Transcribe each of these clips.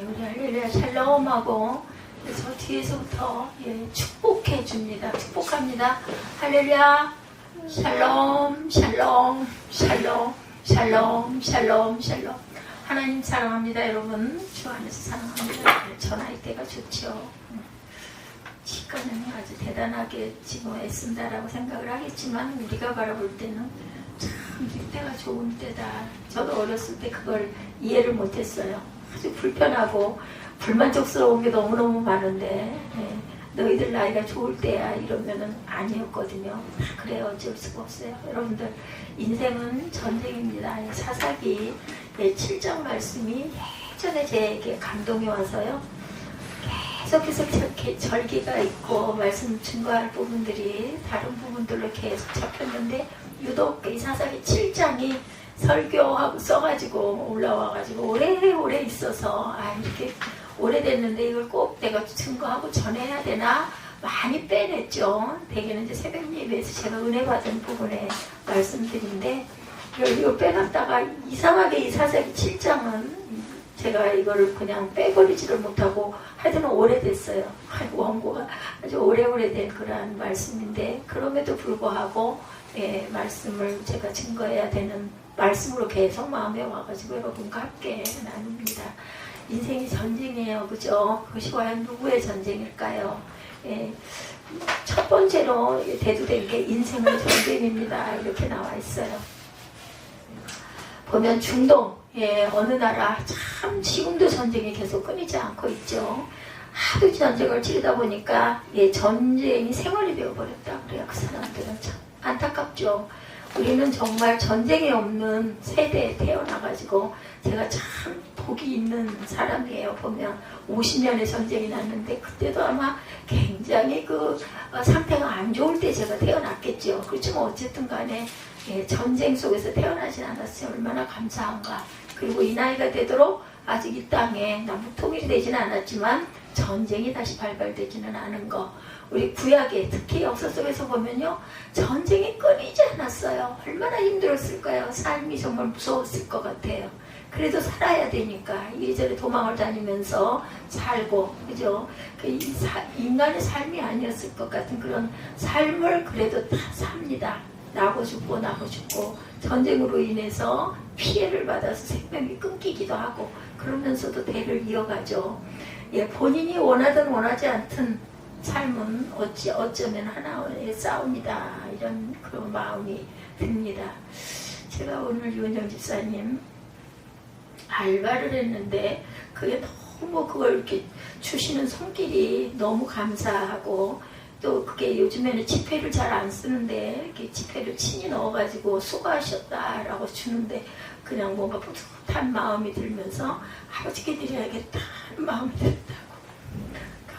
우리 할렐루야 샬롬하고 저 뒤에서부터 축복해 줍니다. 축복합니다. 할렐루야 샬롬 샬롬 샬롬 샬롬 샬롬 샬롬. 하나님 사랑합니다. 여러분 주 안에서 사랑합니다. 저 나이 때가 좋죠. 치과는 아주 대단하게 지금 애쓴다라고 생각을 하겠지만 우리가 바라볼 때는 참 때가 좋은 때다. 저도 어렸을 때 그걸 이해를 못했어요. 아주 불편하고 불만족스러운 게 너무너무 많은데 너희들 나이가 좋을 때야 이러면은 아니었거든요. 그래 어쩔 수가 없어요. 여러분들 인생은 전쟁입니다. 사사기 7장 말씀이 예전에 제게 감동이 와서요. 계속해서 절기가 있고 말씀 증거할 부분들이 다른 부분들로 계속 잡혔는데 유독 이 사사기 7장이 설교하고 써가지고 올라와가지고 오래 있어서 이렇게 오래됐는데 이걸 꼭 내가 증거하고 전해야 되나 많이 빼냈죠. 대개는 이제 새벽 예배에서 제가 은혜 받은 부분에 말씀드린데 이걸 빼놨다가 이상하게 이 사사기 7장은 제가 이거를 그냥 빼버리지를 못하고 하여튼 오래됐어요. 원고가 아주 오래된 그러한 말씀인데 그럼에도 불구하고 말씀을 제가 증거해야 되는 말씀으로 계속 마음에 와가지고 여러분과 함께 나눕니다. 인생이 전쟁이에요. 그죠? 그것이 과연 누구의 전쟁일까요? 첫 번째로 대두된 게 인생은 전쟁입니다. 이렇게 나와 있어요. 보면 중동 어느 나라 참 지금도 전쟁이 계속 끊이지 않고 있죠. 하도 전쟁을 치르다 보니까 전쟁이 생활이 되어버렸다 그래요. 그 사람들은 참 안타깝죠. 우리는 정말 전쟁이 없는 세대에 태어나가지고 제가 참 복이 있는 사람이에요. 보면 50년의 전쟁이 났는데 그때도 아마 굉장히 그 상태가 안 좋을 때 제가 태어났겠죠. 그렇지만 어쨌든 간에 전쟁 속에서 태어나진 않았어요. 얼마나 감사한가. 그리고 이 나이가 되도록 아직 이 땅에 남북 통일이 되지는 않았지만 전쟁이 다시 발발되지는 않은 거. 우리 구약에 특히 역사 속에서 보면요. 전쟁이 끊이지 않았어요. 얼마나 힘들었을까요? 삶이 정말 무서웠을 것 같아요. 그래도 살아야 되니까 이리저리 도망을 다니면서 살고 그죠? 인간의 삶이 아니었을 것 같은 그런 삶을 그래도 다 삽니다. 나고 죽고 전쟁으로 인해서 피해를 받아서 생명이 끊기기도 하고 그러면서도 대를 이어가죠. 본인이 원하든 원하지 않든 삶은 어쩌면 하나의 싸움이다 이런 그런 마음이 듭니다. 제가 오늘 유은정 집사님 알바를 했는데 그게 너무 그걸 이렇게 주시는 손길이 너무 감사하고 또 그게 요즘에는 지폐를 잘 안 쓰는데 이렇게 지폐를 친히 넣어가지고 수고하셨다라고 주는데 그냥 뭔가 뿌듯한 마음이 들면서 아버지께 드려야겠다 하는 마음이 들었다고.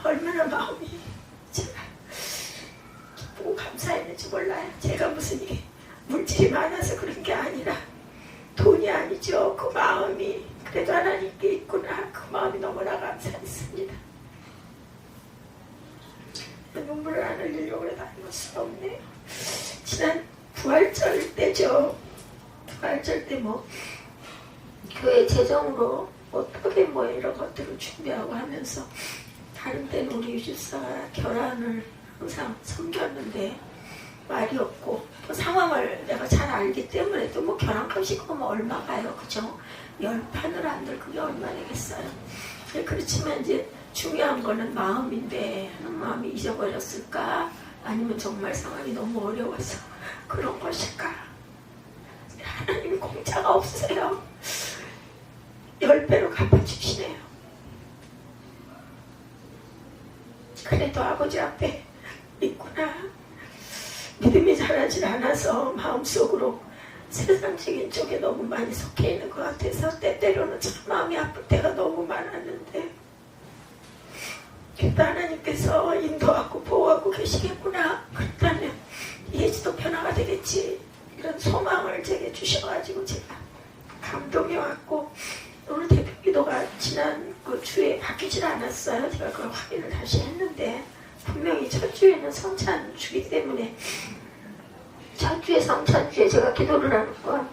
얼마나 마음이 제가 기쁘고 감사했는지 몰라요. 제가 무슨 이게 물질이 많아서 그런 게 아니라 돈이 아니죠. 그 마음이 그래도 하나님께 있구나. 그 마음이 너무나 감사했습니다. 눈물을 안 흘리려고 해도 아닐 수가 없네요. 지난 부활절 때죠. 부활절 때 교회 재정으로 어떻게 이런 것들을 준비하고 하면서 다른 때는 우리 유집사가 결혼을 항상 섬겼는데 말이 없고 또 상황을 내가 잘 알기 때문에 또 결혼값이 얼마가요. 그죠? 10판을 한들 그게 얼마겠어요. 그렇지만 이제 중요한 거는 마음인데 하는 마음이 잊어버렸을까? 아니면 정말 상황이 너무 어려워서 그런 것일까? 하나님이 공짜가 없어요. 10배로 갚아주시네요. 그래도 아버지 앞에 있구나. 믿음이 자라질 않아서 마음속으로 세상적인 쪽에 너무 많이 속해 있는 것 같아서 때때로는 참 마음이 아플 때가 너무 많았는데 그래도 하나님께서 인도하고 보호하고 계시겠구나. 그렇다면 예지도 변화가 되겠지. 이런 소망을 제게 주셔가지고 제가 감동이 왔고 오늘 대표기도가 지난 그 주에 바뀌질 않았어요. 제가 그걸 확인을 다시 했는데 분명히 첫 주에는 성찬주기 때문에 첫 주에 성찬주에 제가 기도를 하는 건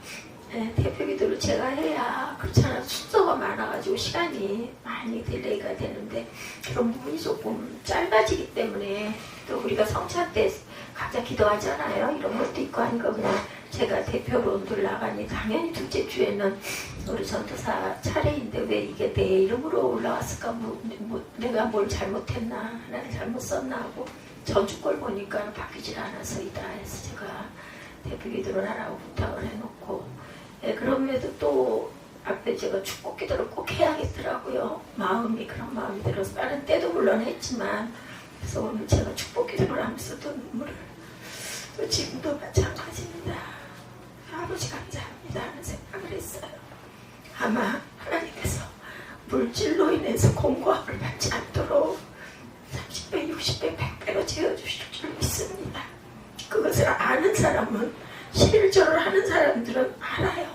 대표기도를 제가 해야 그렇잖아. 순서 순서가 많아가지고 시간이 많이 딜레이가 되는데 그런 부분이 조금 짧아지기 때문에 또 우리가 성찬 때 각자 기도하잖아요. 이런 것도 있고 하니까 그냥 제가 대표로 늘 나가니 당연히 둘째 주에는 우리 전도사 차례인데 왜 이게 내 이름으로 올라왔을까? 내가 뭘 잘못했나? 하나를 잘못 썼나 하고 전주 걸 보니까 바뀌질 않아서이다 해서 제가 대표 기도를 하라고 부탁을 해놓고 그럼에도 또 앞에 제가 축복 기도를 꼭 해야겠더라고요. 그런 마음이 들어서 다른 때도 물론 했지만 그래서 오늘 제가 축복 기도를 하면서 또 눈물을 또 지금도 마찬가지입니다. 아버지 감사합니다 하는 생각을 했어요. 아마 하나님께서 물질로 인해서 공고함을 받지 않도록 30배, 60배, 100배로 채워주실 줄 믿습니다. 그것을 아는 사람은 11조를 하는 사람들은 알아요.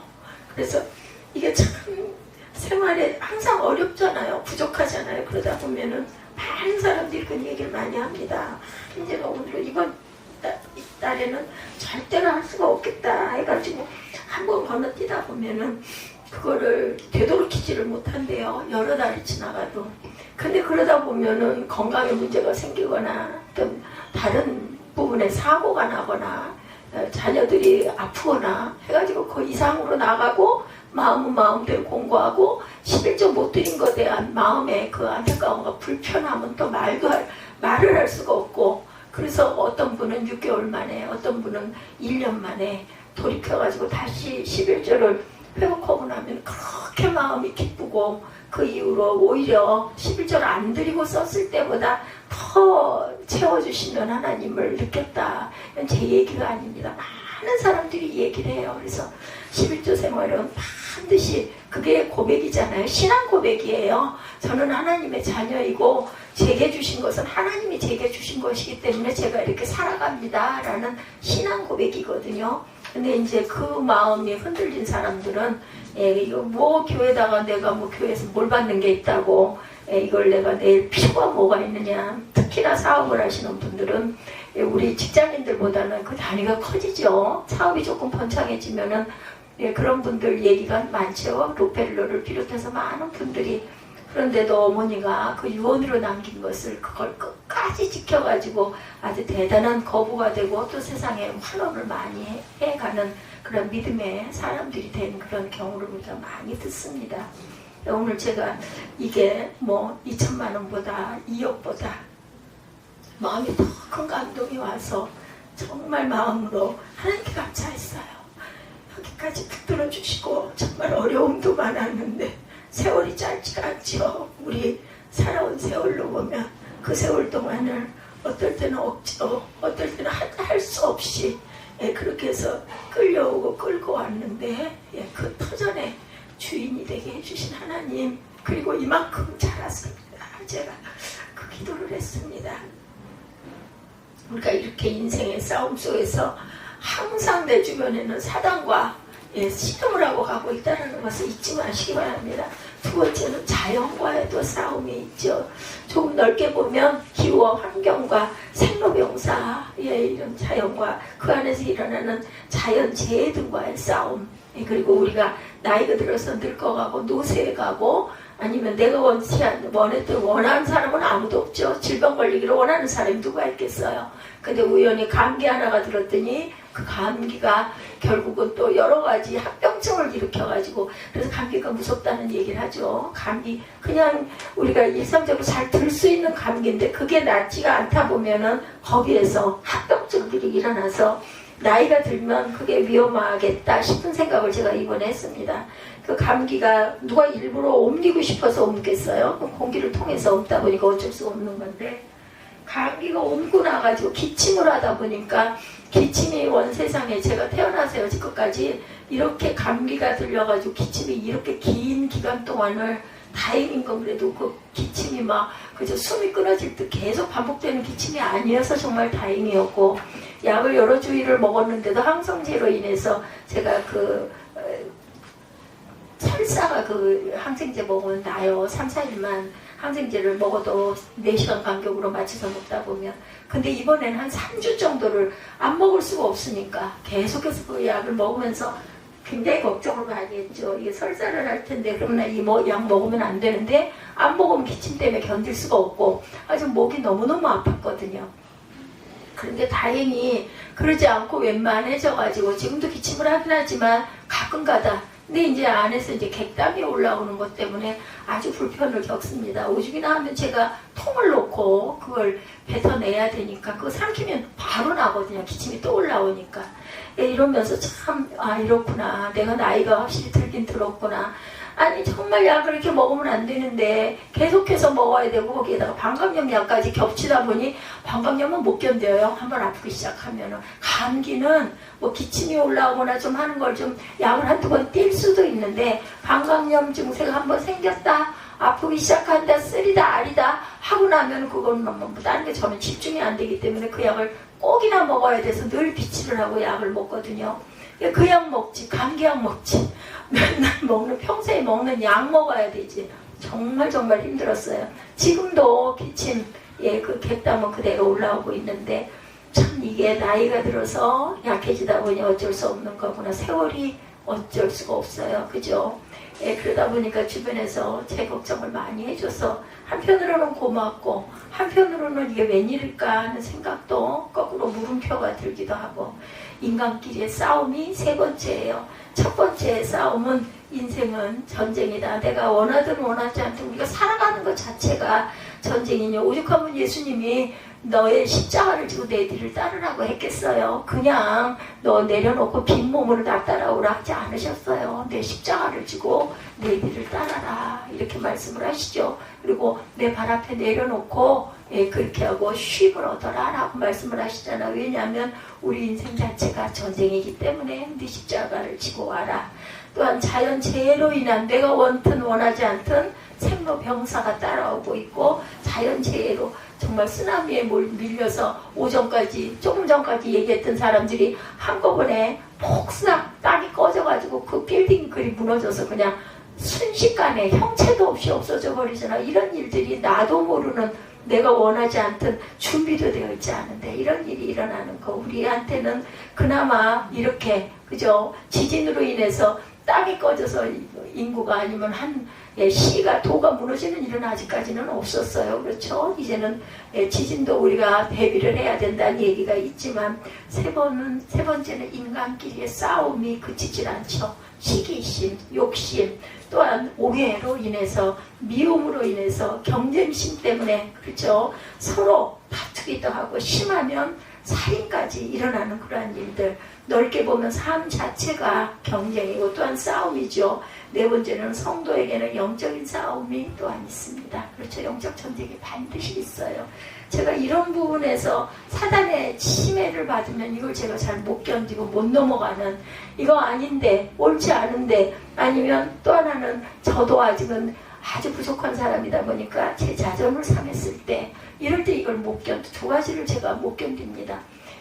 그래서 이게 참 생활에 항상 어렵잖아요. 부족하잖아요. 그러다 보면은 많은 사람들이 그 얘기를 많이 합니다. 이제가 오늘 이번 달에는 절대로 할 수가 없겠다 해가지고 한번 건너뛰다 보면은 그거를 되돌이키지를 못한대요. 여러 달이 지나가도. 근데 그러다 보면은 건강에 문제가 생기거나 어떤 다른 부분에 사고가 나거나 자녀들이 아프거나 해가지고 그 이상으로 나가고 마음은 마음대로 공부하고 11조 못 드린 것에 대한 마음의 그 안타까움과 불편함은 또 말을 할 수가 없고 그래서 어떤 분은 6개월 만에 어떤 분은 1년 만에 돌이켜가지고 다시 11조를 회복하고 나면 그렇게 마음이 기쁘고 그 이후로 오히려 11조를 안 드리고 썼을 때보다 더 채워주시는 하나님을 느꼈다. 이건 제 얘기가 아닙니다. 많은 사람들이 얘기를 해요. 그래서 11조 생활은 반드시 그게 고백이잖아요. 신앙 고백이에요. 저는 하나님의 자녀이고 제게 주신 것은 하나님이 제게 주신 것이기 때문에 제가 이렇게 살아갑니다. 라는 신앙 고백이거든요. 근데 이제 그 마음이 흔들린 사람들은 이거 뭐 교회다가 내가 뭐 교회에서 뭘 받는 게 있다고 이걸 내가 내일 필요가 뭐가 있느냐. 특히나 사업을 하시는 분들은 우리 직장인들보다는 그 단위가 커지죠. 사업이 조금 번창해지면은 그런 분들 얘기가 많죠. 로펠러를 비롯해서 많은 분들이. 그런데도 어머니가 그 유언으로 남긴 것을 그걸 끝까지 지켜가지고 아주 대단한 거부가 되고 또 세상에 환원을 많이 해가는 그런 믿음의 사람들이 된 그런 경우를 우리가 많이 듣습니다. 오늘 제가 이게 뭐 2천만 원보다 2억보다 마음이 더 큰 감동이 와서 정말 마음으로 하나님께 감사했어요. 여기까지 붙들어 주시고 정말 어려움도 많았는데 세월이 짧지가 않죠. 우리 살아온 세월로 보면 그 세월 동안을 어떨 때는 억지로 어떨 때는 할 수 없이 그렇게 해서 끌려오고 끌고 왔는데 그 터전의 주인이 되게 해주신 하나님 그리고 이만큼 자랐습니다. 제가 그 기도를 했습니다. 우리가 이렇게 인생의 싸움 속에서 항상 내 주변에는 사단과 시름을 하고 가고 있다는 것을 잊지 마시기 바랍니다. 두 번째는 자연과에도 싸움이 있죠. 조금 넓게 보면 기후와 환경과 생로병사 이런 자연과 그 안에서 일어나는 자연재해 등과의 싸움 그리고 우리가 나이가 들어서 늙어가고 노쇠해가고 아니면 내가 원하는 사람은 아무도 없죠. 질병 걸리기를 원하는 사람이 누가 있겠어요. 근데 우연히 감기 하나가 들었더니 그 감기가 결국은 또 여러 가지 합병증을 일으켜가지고 그래서 감기가 무섭다는 얘기를 하죠. 감기 그냥 우리가 일상적으로 잘 들 수 있는 감기인데 그게 낫지가 않다 보면은 거기에서 합병증들이 일어나서 나이가 들면 그게 위험하겠다 싶은 생각을 제가 이번에 했습니다. 그 감기가 누가 일부러 옮기고 싶어서 옮겠어요? 공기를 통해서 옮다 보니까 어쩔 수 없는 건데 감기가 옮고 나가지고 기침을 하다 보니까 기침이 온 세상에 제가 태어나서 여지껏까지 이렇게 감기가 들려가지고 기침이 이렇게 긴 기간 동안을 다행인 건 그래도 그 기침이 막 그저 숨이 끊어질 때 계속 반복되는 기침이 아니어서 정말 다행이었고 약을 여러 주일을 먹었는데도 항생제로 인해서 제가 설사가 항생제 먹으면 나요. 3, 4일만 항생제를 먹어도 4시간 간격으로 맞춰서 먹다 보면 근데 이번에는 한 3주 정도를 안 먹을 수가 없으니까 계속해서 그 약을 먹으면서 굉장히 걱정을 많이 했죠. 이게 설사를 할 텐데 그러면 약 먹으면 안 되는데 안 먹으면 기침 때문에 견딜 수가 없고 아주 목이 너무너무 아팠거든요. 그런데 다행히 그러지 않고 웬만해져가지고 지금도 기침을 하긴 하지만 가끔가다. 근데 이제 안에서 이제 객담이 올라오는 것 때문에 아주 불편을 겪습니다. 오죽이나 하면 제가 통을 놓고 그걸 뱉어내야 되니까 그거 삼키면 바로 나거든요. 기침이 또 올라오니까. 이러면서 참 이렇구나. 내가 나이가 확실히 들긴 들었구나. 아니 정말 약을 이렇게 먹으면 안 되는데 계속해서 먹어야 되고 거기에다가 방광염 약까지 겹치다 보니 방광염은 못 견뎌요. 한번 아프기 시작하면은. 감기는 뭐 기침이 올라오거나 좀 하는 걸 좀 약을 한두 번 뛸 수도 있는데 방광염 증세가 한번 생겼다 아프기 시작한다 쓰리다 아리다 하고 나면 그건 뭐 다른 게 저는 집중이 안 되기 때문에 그 약을 꼭이나 먹어야 돼서 늘 비치를 하고 약을 먹거든요. 그 약 먹지 감기약 먹지 맨날 먹는 평소에 먹는 약 먹어야 되지. 정말 힘들었어요. 지금도 기침 그 객담은 그대로 올라오고 있는데 참 이게 나이가 들어서 약해지다 보니 어쩔 수 없는 거구나. 세월이 어쩔 수가 없어요. 그죠? 그러다 보니까 주변에서 제 걱정을 많이 해줘서 한편으로는 고맙고 한편으로는 이게 웬일일까 하는 생각도 거꾸로 물음표가 들기도 하고 인간끼리의 싸움이 세 번째예요. 첫 번째 싸움은 인생은 전쟁이다. 내가 원하든 원하지 않든 우리가 살아가는 것 자체가 전쟁이냐. 오죽하면 예수님이 너의 십자가를 지고 내 뒤를 따르라고 했겠어요. 그냥 너 내려놓고 빈 몸으로 나 따라오라 하지 않으셨어요. 내 십자가를 지고 내 뒤를 따라라 이렇게 말씀을 하시죠. 그리고 내 발 앞에 내려놓고 그렇게 하고 쉼을 얻어라 라고 말씀을 하시잖아요. 왜냐하면 우리 인생 자체가 전쟁이기 때문에 네 십자가를 지고 와라. 또한 자연재해로 인한 내가 원든 원하지 않든 생로병사가 따라오고 있고 자연재해로 정말 쓰나미에 밀려서 오전까지 조금 전까지 얘기했던 사람들이 한꺼번에 폭삭 땅이 꺼져가지고 그 빌딩 글이 무너져서 그냥 순식간에 형체도 없이 없어져 버리잖아. 이런 일들이 나도 모르는 내가 원하지 않든 준비도 되어 있지 않은데 이런 일이 일어나는 거 우리한테는 그나마 이렇게 그죠? 지진으로 인해서 땅이 꺼져서 인구가 아니면 한 시가 도가 무너지는 일은 아직까지는 없었어요. 그렇죠? 이제는 지진도 우리가 대비를 해야 된다는 얘기가 있지만 세 번째는 인간끼리의 싸움이 그치질 않죠. 시기심, 욕심, 또한 오해로 인해서 미움으로 인해서 경쟁심 때문에 그렇죠? 서로 다투기도 하고 심하면 살인까지 일어나는 그러한 일들. 넓게 보면 삶 자체가 경쟁이고 또한 싸움이죠. 네 번째는 성도에게는 영적인 싸움이 또한 있습니다. 그렇죠. 영적 전쟁이 반드시 있어요. 제가 이런 부분에서 사단의 침해를 받으면 이걸 제가 잘 못 견디고 못 넘어가는 이거 아닌데 옳지 않은데 아니면 또 하나는 저도 아직은 아주 부족한 사람이다 보니까 제 자존을 상했을 때 이럴 때 이걸 못 견디 두 가지를 제가 못 견딥니다.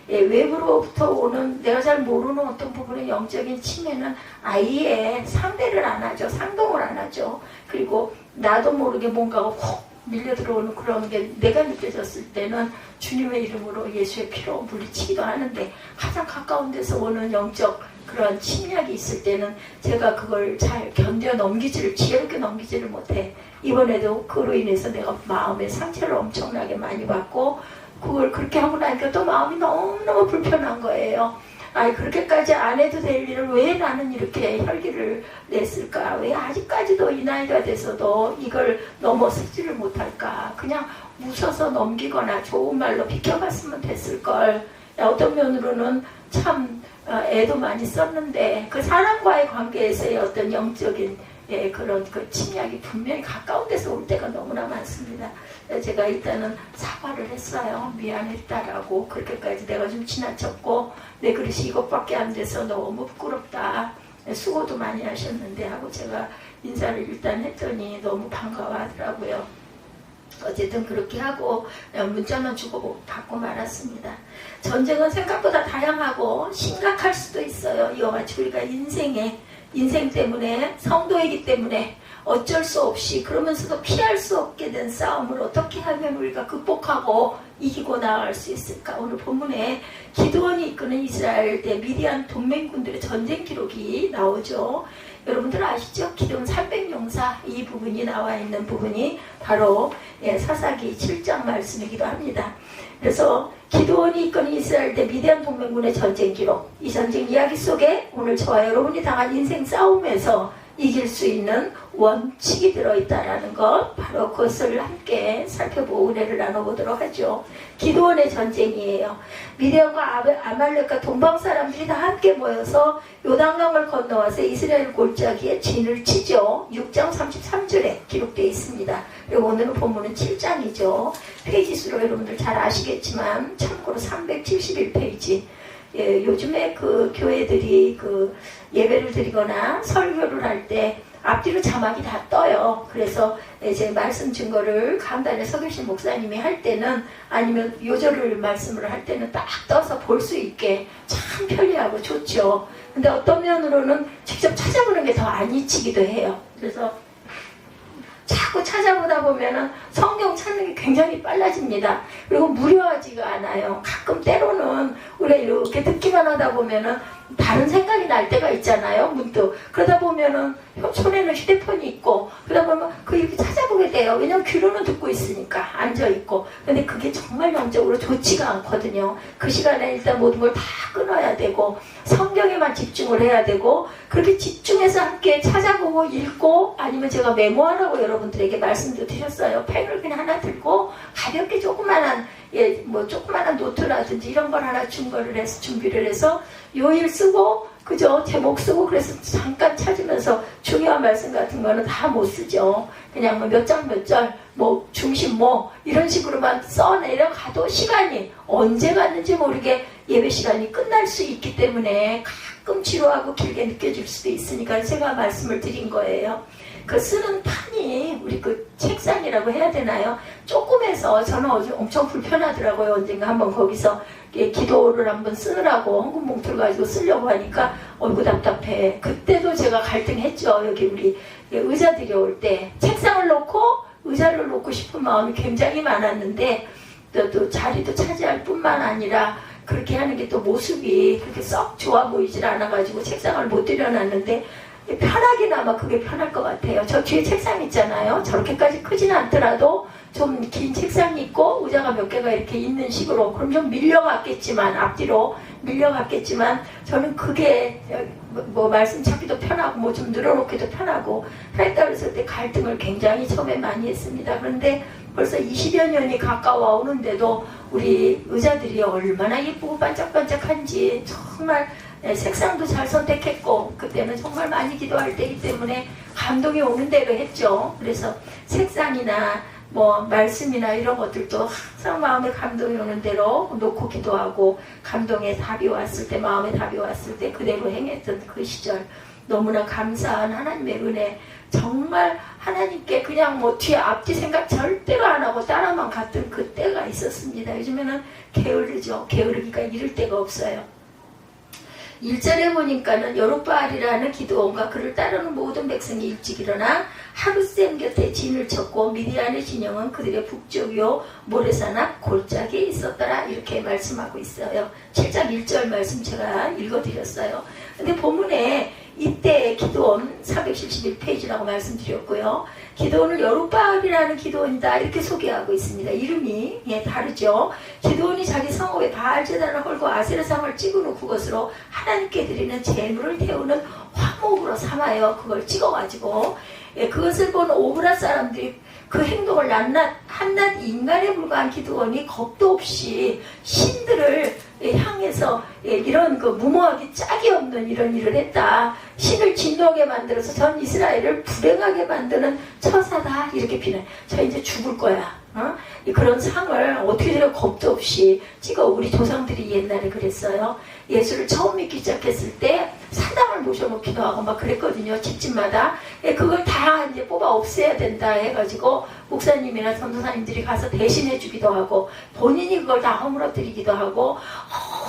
외부로부터 오는 내가 잘 모르는 어떤 부분의 영적인 침해는 아예 상대를 안 하죠. 상동을 안 하죠. 그리고 나도 모르게 뭔가가 훅 밀려 들어오는 그런 게 내가 느껴졌을 때는 주님의 이름으로 예수의 피로 물리치기도 하는데 가장 가까운 데서 오는 영적 그런 침략이 있을 때는 제가 그걸 잘 견뎌 넘기지를 지혜롭게 넘기지를 못해. 이번에도 그로 인해서 내가 마음의 상처를 엄청나게 많이 받고 그걸 그렇게 하고 나니까 또 마음이 너무너무 불편한 거예요. 아니 그렇게까지 안 해도 될 일을 왜 나는 이렇게 혈기를 냈을까? 왜 아직까지도 이 나이가 돼서도 이걸 넘어서지를 못할까? 그냥 웃어서 넘기거나 좋은 말로 비켜봤으면 됐을걸. 어떤 면으로는 참 애도 많이 썼는데 그 사람과의 관계에서의 어떤 영적인 그런 그 침략이 분명히 가까운 데서 올 때가 너무나 많습니다. 제가 일단은 사과를 했어요. 미안했다라고. 그렇게까지 내가 좀 지나쳤고 내 그릇이 이것밖에 안 돼서 너무 부끄럽다. 수고도 많이 하셨는데 하고 제가 인사를 일단 했더니 너무 반가워하더라고요. 어쨌든 그렇게 하고 문자만 주고 받고 말았습니다. 전쟁은 생각보다 다양하고 심각할 수도 있어요. 이와 같이 우리가 인생 때문에 성도이기 때문에 어쩔 수 없이 그러면서도 피할 수 없게 된 싸움을 어떻게 하면 우리가 극복하고 이기고 나아갈 수 있을까? 오늘 본문에 기드온이 이끄는 이스라엘 대 미디안 동맹군들의 전쟁 기록이 나오죠. 여러분들 아시죠? 기드온 300용사 이 부분이 나와 있는 부분이 바로 사사기 7장 말씀이기도 합니다. 그래서 기드온이 이끄는 이스라엘 대 미디안 동맹군의 전쟁 기록, 이 전쟁 이야기 속에 오늘 저와 여러분이 당한 인생 싸움에서 이길 수 있는 원칙이 들어있다는 것, 바로 그것을 함께 살펴보고 은혜를 나눠보도록 하죠. 기드온의 전쟁이에요. 미디안과 아말렉과 동방 사람들이 다 함께 모여서 요단강을 건너와서 이스라엘 골짜기에 진을 치죠. 6장 33절에 기록되어 있습니다. 그리고 오늘은 본문은 7장이죠. 페이지 수로 여러분들 잘 아시겠지만 참고로 371페이지. 요즘에 그 교회들이 그 예배를 드리거나 설교를 할 때 앞뒤로 자막이 다 떠요. 그래서 제 말씀 증거를 강단에 서 계신 목사님이 할 때는, 아니면 요절을 말씀을 할 때는 딱 떠서 볼 수 있게 참 편리하고 좋죠. 근데 어떤 면으로는 직접 찾아보는 게 더 안 잊히기도 해요. 그래서 자꾸 찾아보다 보면은 성경 찾는 게 굉장히 빨라집니다. 그리고 무료하지가 않아요. 가끔 때로는 우리가 이렇게 듣기만 하다 보면은 다른 생각이 날 때가 있잖아요. 문득. 그러다 보면은 손에는 휴대폰이 있고, 그러다 보면 이렇게 찾아보게 돼요. 왜냐면 귀로는 듣고 있으니까, 앉아있고. 근데 그게 정말 영적으로 좋지가 않거든요. 그 시간에 일단 모든 걸 다 끊어야 되고, 성경에만 집중을 해야 되고, 그렇게 집중해서 함께 찾아보고 읽고, 아니면 제가 메모하라고 여러분들에게 말씀도 드렸어요. 펜을 그냥 하나 들고 가볍게 조그만한 노트라든지 이런 걸 하나 준비를 해서 요일 쓰고, 그죠? 제목 쓰고, 그래서 잠깐 찾으면서 중요한 말씀 같은 거는 다 못 쓰죠. 그냥 몇 장 몇 절, 중심 이런 식으로만 써내려가도 시간이 언제 갔는지 모르게 예배 시간이 끝날 수 있기 때문에 가끔 지루하고 길게 느껴질 수도 있으니까 제가 말씀을 드린 거예요. 그 쓰는 판이 우리 그 책상이라고 해야 되나요? 조금해서 저는 엄청 불편하더라고요. 언젠가 한번 거기서 기도를 한번 쓰느라고 헌금 봉투를 가지고 쓰려고 하니까 어이구 답답해. 그때도 제가 갈등했죠. 여기 우리 의자들이 올 때 책상을 놓고 의자를 놓고 싶은 마음이 굉장히 많았는데, 또 자리도 차지할 뿐만 아니라 그렇게 하는 게 또 모습이 그렇게 썩 좋아 보이질 않아가지고 책상을 못 들여놨는데, 편하게나마 그게 편할 것 같아요. 저 뒤에 책상 있잖아요. 저렇게까지 크진 않더라도 좀 긴 책상이 있고 의자가 몇 개가 이렇게 있는 식으로, 그럼 좀 밀려갔겠지만, 앞뒤로 밀려갔겠지만, 저는 그게 말씀 찾기도 편하고 좀 늘어놓기도 편하고 했다 그랬을 때 갈등을 굉장히 처음에 많이 했습니다. 그런데 벌써 20여 년이 가까워 오는데도 우리 의자들이 얼마나 예쁘고 반짝반짝한지, 정말 색상도 잘 선택했고, 그때는 정말 많이 기도할 때이기 때문에 감동이 오는 대로 했죠. 그래서 색상이나 말씀이나 이런 것들도 항상 마음에 감동이 오는 대로 놓고 기도하고, 감동의 답이 왔을 때, 마음의 답이 왔을 때 그대로 행했던 그 시절, 너무나 감사한 하나님의 은혜, 정말 하나님께 그냥 뒤에 앞뒤 생각 절대로 안 하고 따라만 갔던 그 때가 있었습니다. 요즘에는 게으르죠. 게으르기가 이를 데가 없어요. 1절에 보니까는 여룹바알이라는 기드온과 그를 따르는 모든 백성이 일찍 일어나 하루셈 곁에 진을 쳤고, 미디안의 진영은 그들의 북쪽이요 모레산 앞 골짜기에 있었더라, 이렇게 말씀하고 있어요. 7장 1절 말씀 제가 읽어드렸어요. 근데 본문에 이때 기드온 471페이지라고 말씀드렸고요. 기드온을 여룹바알이라는 기드온이다 이렇게 소개하고 있습니다. 이름이 다르죠. 기드온이 자기 성읍에 바알 제단을 헐고 아세라상을 찍은 후 그것으로 하나님께 드리는 제물을 태우는 화목으로 삼아요. 그걸 찍어가지고 그것을 본 오브라 사람들이 그 행동을 한낱 인간에 불과한 기드온이 겁도 없이 신들을 향해서 이런 무모하기 짝이 없는 이런 일을 했다. 신을 진노하게 만들어서 전 이스라엘을 불행하게 만드는 처사다, 이렇게 비난. 저 이제 죽을 거야. 그런 상을 어떻게 저렇게 겁도 없이 찍어. 우리 조상들이 옛날에 그랬어요. 예수를 처음 믿기 시작했을 때 사당을 모셔놓기도 하고 막 그랬거든요. 집집마다. 그걸 다 이제 뽑아 없애야 된다 해가지고 목사님이나 전도사님들이 가서 대신해 주기도 하고, 본인이 그걸 다 허물어뜨리기도 하고,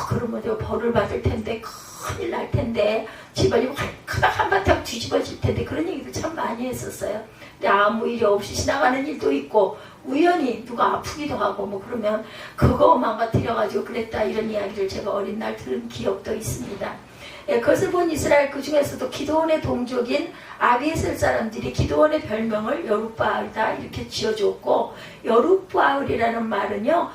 그러면 벌을 받을 텐데 큰일 날 텐데 집안이 크다 한바탕 뒤집어질 텐데 그런 얘기도 참 많이 했었어요. 근데 아무 일이 없이 지나가는 일도 있고 우연히 누가 아프기도 하고 뭐 그러면 그거 망가뜨려가지고 그랬다 이런 이야기를 제가 어린 날 들은 기억도 있습니다. 예, 그것을 본 이스라엘 그 중에서도 기드온의 동족인 아비에셀 사람들이 기드온의 별명을 여룻바알이다 이렇게 지어줬고, 여룻바알이라는 말은요,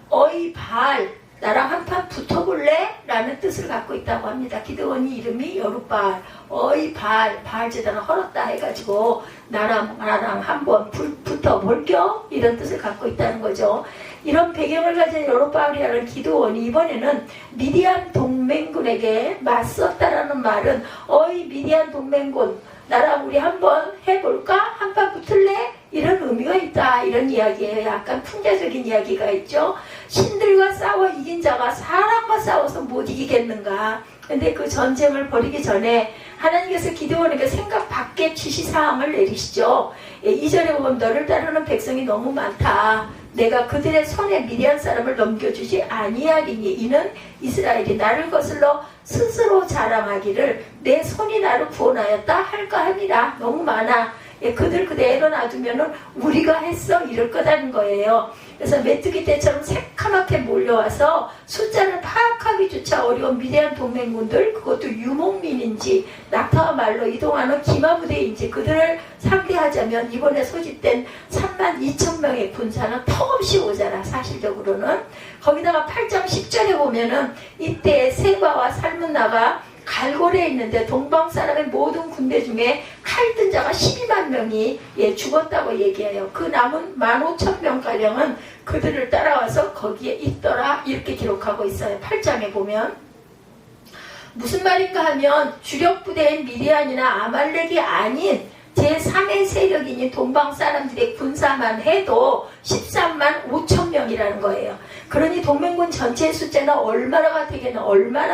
어이 바알 나랑 한판 붙어볼래? 라는 뜻을 갖고 있다고 합니다. 기드온이 이름이 여룻바알, 어이 바알, 바알 제단을 헐었다 해가지고 나랑 한번 붙어볼겨? 이런 뜻을 갖고 있다는 거죠. 이런 배경을 가진 여룻바알이라는 기드온이 이번에는 미디안 동맹군에게 맞섰다라는 말은 어이 미디안 동맹군 나랑 우리 한번 해볼까? 한판 붙을래? 이런 의미가 있다 이런 이야기예요. 약간 풍자적인 이야기가 있죠. 신들과 싸워 이긴 자가 사람과 싸워서 못 이기겠는가. 근데 그 전쟁을 벌이기 전에 하나님께서 기드온에게 생각 밖의 지시사항을 내리시죠. 2절에 보면 너를 따르는 백성이 너무 많다. 내가 그들의 손에 미디안 사람을 넘겨주지 아니하리니 이는 이스라엘이 나를 거슬러 스스로 자랑하기를 내 손이 나를 구원하였다 할까 합니다. 너무 많아. 그들 그대로 놔두면은 우리가 했어 이럴 거다는 거예요. 그래서 메뚜기 떼처럼 새카맣게 몰려와서 숫자를 파악하기조차 어려운 미디안 동맹군들, 그것도 유목민인지 낙타와 말로 이동하는 기마부대인지 그들을 상대하자면 이번에 소집된 32,000명의 군사는 턱없이 오잖아. 사실적으로는. 거기다가 8장 10절에 보면은 이때 세바와 살문나가 갈고리에 있는데 동방 사람의 모든 군대 중에 칼든 자가 12만 명이 죽었다고 얘기해요. 그 남은 15,000명가량은 그들을 따라와서 거기에 있더라 이렇게 기록하고 있어요. 8장에 보면. 무슨 말인가 하면 주력 부대인 미디안이나 아말렉이 아닌 제3의 세력이니 동방 사람들의 군사만 해도 13만 5천 명이라는 거예요. 그러니 동맹군 전체의 숫자는 얼마나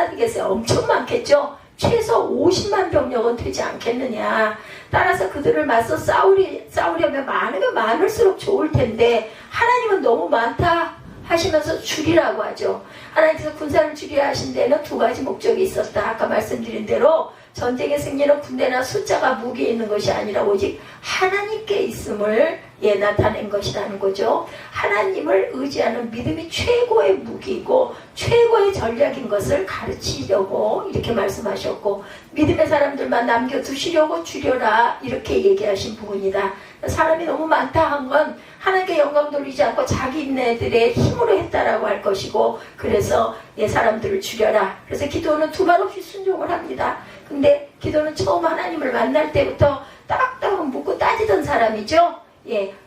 되겠어요? 엄청 많겠죠? 최소 50만 병력은 되지 않겠느냐. 따라서 그들을 맞서 싸우려면 많으면 많을수록 좋을 텐데 하나님은 너무 많다 하시면서 줄이라고 하죠. 하나님께서 군사를 줄이라 하신 데는 두 가지 목적이 있었다. 아까 말씀드린 대로 전쟁의 승리는 군대나 숫자가 무기에 있는 것이 아니라 오직 하나님께 있음을 나타낸 것이라는 거죠. 하나님을 의지하는 믿음이 최고의 무기이고 최고의 전략인 것을 가르치려고 이렇게 말씀하셨고, 믿음의 사람들만 남겨두시려고 줄여라 이렇게 얘기하신 부분이다. 사람이 너무 많다 한 건 하나님께 영광 돌리지 않고 자기 인내들의 힘으로 했다라고 할 것이고, 그래서 사람들을 줄여라. 그래서 기도는 두말 없이 순종을 합니다. 근데 기도는 처음 하나님을 만날 때부터 딱딱 묻고 따지던 사람이죠.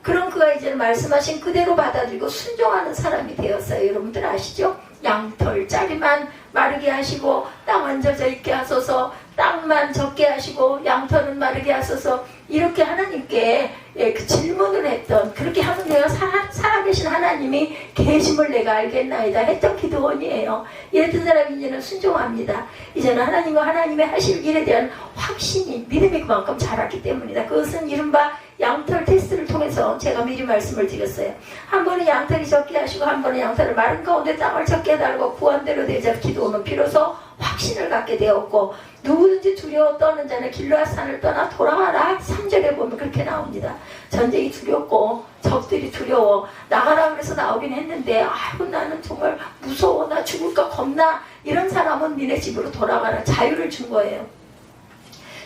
그런 그가 이제는 말씀하신 그대로 받아들이고 순종하는 사람이 되었어요. 여러분들 아시죠? 양털짜리만 마르게 하시고 땅은 젖어 있게 하소서, 땅만 적게 하시고 양털은 마르게 하소서, 이렇게 하나님께 그 질문을 했던, 그렇게 하면 내가 살아계신 하나님이 계심을 내가 알겠나이다 했던 기도원이에요. 이랬던 사람이 이제는 순종합니다. 이제는 하나님과 하나님의 하실 일에 대한 확신이, 믿음이 그만큼 자랐기 때문이다. 그것은 이른바 양털 테스트를 통해서 제가 미리 말씀을 드렸어요. 한 번은 양털이 적게 하시고 한 번은 양털을 마른 가운데 땅을 적게 해달라고 구원대로 되자 기도는 비로소 확신을 갖게 되었고, 누구든지 두려워 떠는 자는 길르앗 산을 떠나 돌아와라. 3절에 보면 그렇게 나옵니다. 전쟁이 두렵고 적들이 두려워 나가라 그래서 나오긴 했는데, 아이고 나는 정말 무서워, 나 죽을까 겁나, 이런 사람은 니네 집으로 돌아가라. 자유를 준 거예요.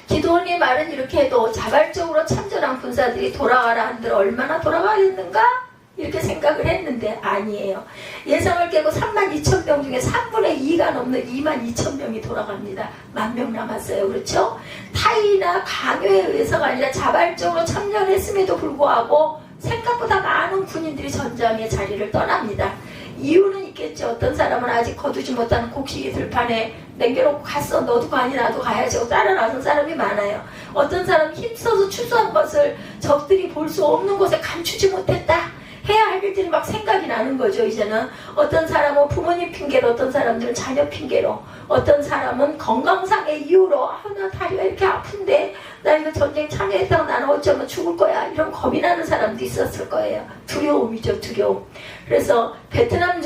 기도원의 말은 이렇게 해도 자발적으로 참전한 군사들이 돌아가라 한들 얼마나 돌아가겠는가? 이렇게 생각을 했는데 아니에요. 예상을 깨고 32,000명 중에 3분의 2가 넘는 22,000명이 돌아갑니다. 10,000명 남았어요. 그렇죠? 타이나 강요에 의해서가 아니라 자발적으로 참전했음에도 불구하고 생각보다 많은 군인들이 전장의 자리를 떠납니다. 이유는 있겠죠. 어떤 사람은 아직 거두지 못한 곡식이 들판에 남겨놓고 갔어. 너도 가니 나도 가야지 하고 따라 나선 사람이 많아요. 어떤 사람은 힘써서 추수한 것을 적들이 볼 수 없는 곳에 감추지 못했다. 해야 할 일들이 막 생각이 나는 거죠. 이제는 어떤 사람은 부모님 핑계로, 어떤 사람들은 자녀 핑계로, 어떤 사람은 건강상의 이유로 나 다리가 이렇게 아픈데 나 이거 전쟁 참여했다고 나는 어쩌면 죽을 거야, 이런 겁이 나는 사람도 있었을 거예요. 두려움이죠. 두려움. 그래서 베트남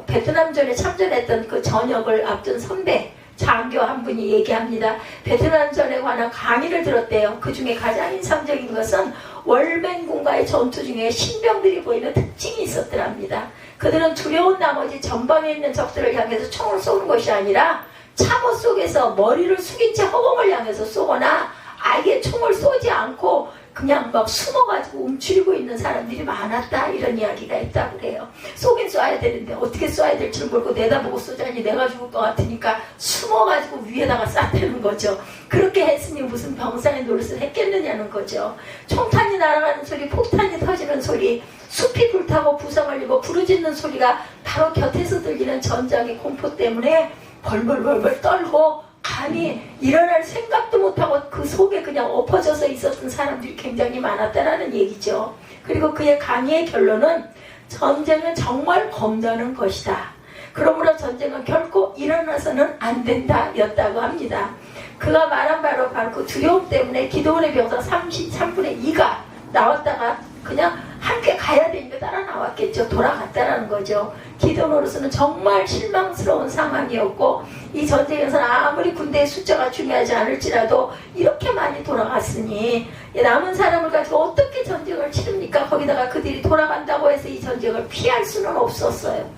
베트남전에 참전했던 그 전역을 앞둔 선배 장교 한 분이 얘기합니다. 베트남전에 관한 강의를 들었대요. 그 중에 가장 인상적인 것은 월맹군과의 전투 중에 신병들이 보이는 특징이 있었더랍니다. 그들은 두려운 나머지 전방에 있는 적들을 향해서 총을 쏘는 것이 아니라 참호 속에서 머리를 숙인 채 허공을 향해서 쏘거나 아예 총을 쏘지 않고 그냥 막 숨어가지고 움츠리고 있는 사람들이 많았다, 이런 이야기가 있다고 그래요. 쏘긴 쏴야 되는데 어떻게 쏴야 될지 모르고 내다보고 쏘자니 내가 죽을 것 같으니까 숨어가지고 위에다가 쐈다는 거죠. 그렇게 했으니 무슨 병상의 노릇을 했겠느냐는 거죠. 총탄이 날아가는 소리, 폭탄이 터지는 소리, 숲이 불타고 부상을 입어 부르짖는 소리가 바로 곁에서 들리는 전장의 공포 때문에 벌벌벌벌 떨고 감히 일어날 생각도 못하고 그 속에 그냥 엎어져서 있었던 사람들이 굉장히 많았다라는 얘기죠. 그리고 그의 강의의 결론은 전쟁은 정말 겁나는 것이다. 그러므로 전쟁은 결코 일어나서는 안 된다 였다고 합니다. 그가 말한 바로 그 두려움 때문에 기드온의 병사 33분의 2가 나왔다가 그냥 함께 가야 되니까 따라 나왔겠죠. 돌아갔다라는 거죠. 기드온으로서는 정말 실망스러운 상황이었고, 이 전쟁에서는 아무리 군대의 숫자가 중요하지 않을지라도 이렇게 많이 돌아갔으니 남은 사람을 가지고 어떻게 전쟁을 치릅니까? 거기다가 그들이 돌아간다고 해서 이 전쟁을 피할 수는 없었어요.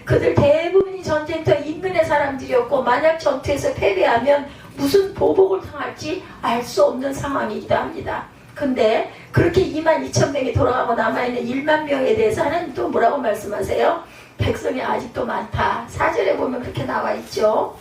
그들 대부분이 전쟁터 인근의 사람들이었고, 만약 전투에서 패배하면 무슨 보복을 당할지 알 수 없는 상황이기도 합니다. 근데 그렇게 22,000명이 돌아가고 남아있는 1만 명에 대해서 하나님 또 뭐라고 말씀하세요? 백성이 아직도 많다. 4절에 보면 그렇게 나와있죠.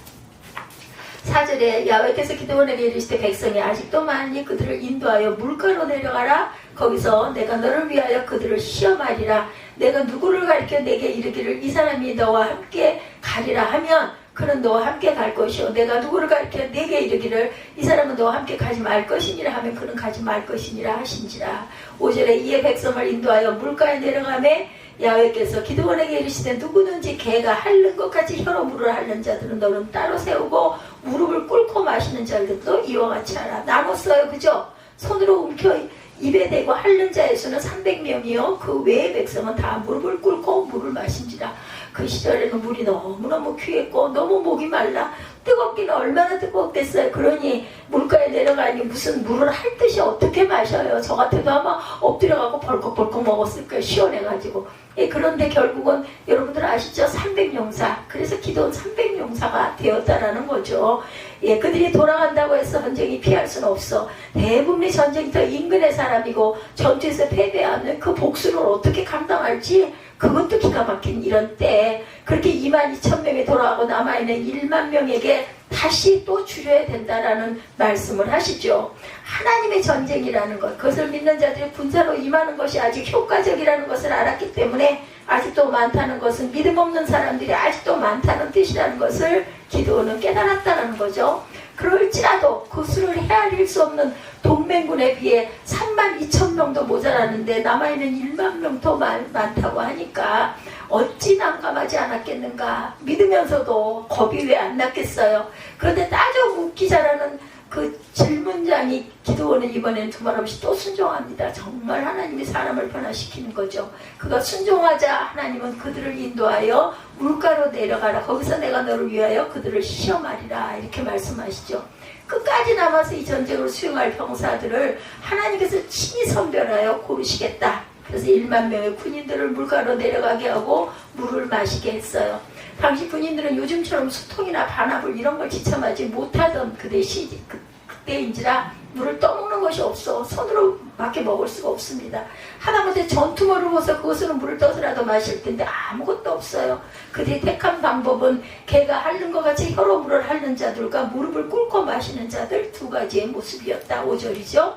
4절에 야훼께서 기드온에게 이르시되 백성이 아직도 많으니 그들을 인도하여 물가로 내려가라. 거기서 내가 너를 위하여 그들을 시험하리라. 내가 누구를 가리켜 내게 이르기를 이 사람이 너와 함께 가리라 하면 그는 너와 함께 갈 것이요, 내가 누구를 가리켜 내게 이르기를 이 사람은 너와 함께 가지 말 것이니라 하면 그는 가지 말 것이니라 하신지라. 5절에 이에 백성을 인도하여 물가에 내려가매 야훼께서 기드온에게 이르시되 누구든지 개가 핥는 것 같이 혀로 물을 핥는 자들은 너는 따로 세우고 무릎을 꿇고 마시는 자들도 이와 같이 하라. 나눴어요. 그죠? 손으로 움켜 입에 대고 핥는 자의 수는 300명이요 그 외의 백성은 다 무릎을 꿇고 물을 마신지라. 그 시절에는 물이 너무너무 귀했고 너무 목이 말라 뜨겁기는 얼마나 뜨겁겠어요. 그러니 물가에 내려가니 무슨 물을 핥듯이 어떻게 마셔요. 저 같아도 아마 엎드려가고 벌컥벌컥 먹었을 거예요. 시원해가지고. 예, 그런데 결국은 여러분들 아시죠? 300용사. 그래서 기드온 300용사가 되었다라는 거죠. 예, 그들이 돌아간다고 해서 전쟁이 피할 수는 없어. 대부분이 전쟁터 인근의 사람이고 전투에서 패배하는 그 복수를 어떻게 감당할지 그것도 기가 막힌 이런 때 그렇게 22,000명이 돌아가고 남아있는 1만 명에게 다시 또 줄여야 된다라는 말씀을 하시죠. 하나님의 전쟁이라는 것, 그것을 믿는 자들이 군사로 임하는 것이 아직 효과적이라는 것을 알았기 때문에 아직도 많다는 것은 믿음 없는 사람들이 아직도 많다는 뜻이라는 것을 기드온은 깨달았다는 거죠. 그럴지라도 그 수를 헤아릴 수 없는 동맹군에 비해 32,000명도 모자라는데 남아있는 1만 명 더 많다고 하니까 어찌 난감하지 않았겠는가. 믿으면서도 겁이 왜 안 났겠어요. 그런데 따져 묻기자라는 그 질문장이 기드온은 이번엔 두말 없이 또 순종합니다. 정말 하나님이 사람을 변화시키는 거죠. 그가 순종하자 하나님은 그들을 인도하여 물가로 내려가라. 거기서 내가 너를 위하여 그들을 시험하리라. 이렇게 말씀하시죠. 끝까지 남아서 이 전쟁을 수행할 병사들을 하나님께서 친히 선별하여 고르시겠다. 그래서 1만 명의 군인들을 물가로 내려가게 하고 물을 마시게 했어요. 당시 군인들은 요즘처럼 수통이나 반합을 이런 걸 지참하지 못하던 그때인지라 물을 떠먹는 것이 없어. 손으로 밖에 먹을 수가 없습니다. 하다못해 전투물을 벗어 그것으로 물을 떠서라도 마실 텐데 아무것도 없어요. 그들이 택한 방법은 개가 핥는 것 같이 혀로 물을 핥는 자들과 무릎을 꿇고 마시는 자들 두 가지의 모습이었다. 5절이죠.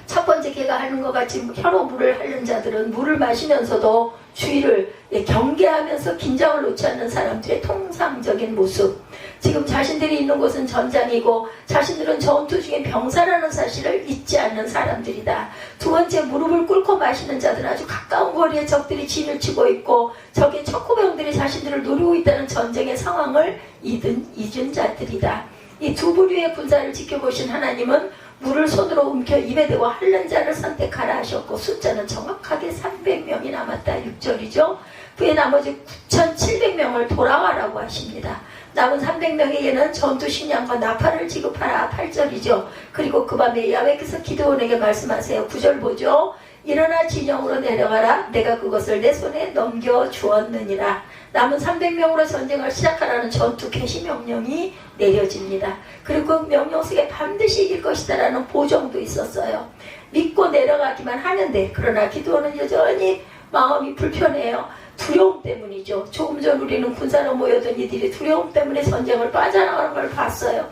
첫 번째 개가 핥는 것 같이 혀로 물을 핥는 자들은 물을 마시면서도 주의를 경계하면서 긴장을 놓지 않는 사람들의 통상적인 모습. 지금 자신들이 있는 곳은 전장이고 자신들은 전투 중에 병사라는 사실을 잊지 않는 사람들이다. 두 번째, 무릎을 꿇고 마시는 자들은 아주 가까운 거리에 적들이 진을 치고 있고 적의 척후병들이 자신들을 노리고 있다는 전쟁의 상황을 잊은 자들이다. 이 두 부류의 군사를 지켜보신 하나님은 물을 손으로 움켜 입에 대고 핥는 자를 선택하라 하셨고 숫자는 정확하게 300명이 남았다. 6절이죠. 그의 나머지 9,700명을 돌아와라고 하십니다. 남은 300명에게는 전투 식량과 나팔을 지급하라. 8절이죠. 그리고 그 밤에 야훼께서 기드온에게 말씀하세요. 9절 보죠. 일어나 진영으로 내려가라. 내가 그것을 내 손에 넘겨주었느니라. 남은 300명으로 전쟁을 시작하라는 전투 개시 명령이 내려집니다. 그리고 그 명령 속에 반드시 이길 것이다 라는 보정도 있었어요. 믿고 내려가기만 하는데, 그러나 기드온은 여전히 마음이 불편해요. 두려움 때문이죠. 조금 전 우리는 군사로 모여든 이들이 두려움 때문에 전쟁을 빠져나가는 걸 봤어요.